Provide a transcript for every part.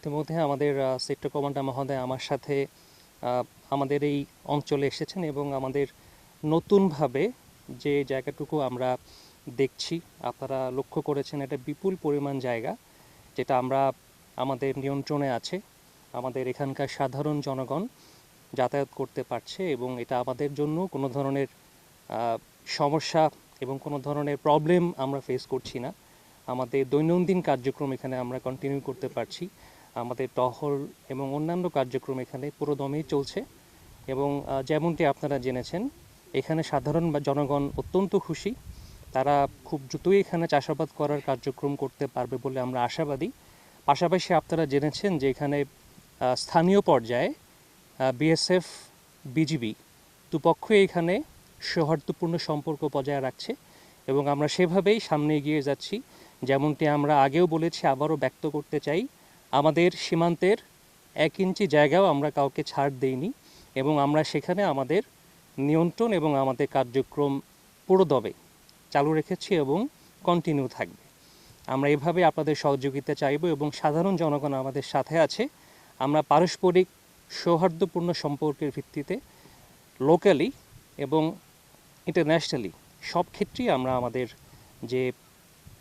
ইতিমধ্যে আমাদের sector commander মহোদয় আমার সাথে আমাদের এই অঞ্চলে এসেছেন এবং আমাদের নতুনভাবে যে জায়গাটুকু আমরা দেখছি, আপনারা লক্ষ্য করেছেন এটা বিপুল পরিমাণ জায়গা যেটা আমরা আমাদের নিয়ন্ত্রণে আছে। আমাদের এখানকার সাধারণ জনগণ যাতায়াত করতে পারছে এবং এটা আমাদের জন্য কোনো ধরনের সমস্যা এবং কোনো ধরনের প্রবলেম আমরা ফেস করছি না। আমাদের দৈনন্দিন কার্যক্রম এখানে আমরা কন্টিনিউ করতে পারছি। আমাদের টহল এবং অন্যান্য কার্যক্রম এখানে পুরোদমেই চলছে এবং যেমনটি আপনারা জেনেছেন এখানে সাধারণ জনগণ অত্যন্ত খুশি। তারা খুব দ্রুতই এখানে চাষাবাদ করার কার্যক্রম করতে পারবে বলে আমরা আশাবাদী। পাশাপাশি আপনারা জেনেছেন যে এখানে স্থানীয় পর্যায়ে বিএসএফ, বিজিবি দুপক্ষই এখানে সৌহার্দ্যপূর্ণ সম্পর্ক বজায় রাখছে এবং আমরা সেভাবেই সামনে এগিয়ে যাচ্ছি। যেমনটি আমরা আগেও বলেছি, আবারও ব্যক্ত করতে চাই, আমাদের সীমান্তের 1 ইঞ্চি জায়গাও আমরা কাউকে ছাড় দেইনি এবং আমরা সেখানে আমাদের নিয়ন্ত্রণ এবং আমাদের কার্যক্রম পুরোদমে চালু রেখেছি এবং কন্টিনিউ থাকবে। আমরা এভাবে আপনাদের সহযোগিতা চাইব এবং সাধারণ জনগণ আমাদের সাথে আছে। আমরা পারস্পরিক সৌহার্দ্যপূর্ণ সম্পর্কের ভিত্তিতে লোকালি এবং ইন্টারন্যাশনালি সব ক্ষেত্রেই আমরা আমাদের যে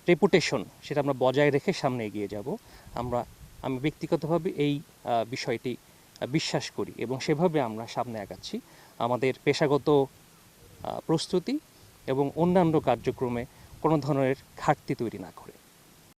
রেপুটেশন সেটা আমরা বজায় রেখে সামনে এগিয়ে যাব। আমি ব্যক্তিগতভাবে এই বিষয়টি বিশ্বাস করি এবং সেভাবে আমরা সামনে আগাচ্ছি আমাদের পেশাগত প্রস্তুতি এবং অন্যান্য কার্যক্রমে কোনো ধরনের ঘাটতি তৈরি না করে।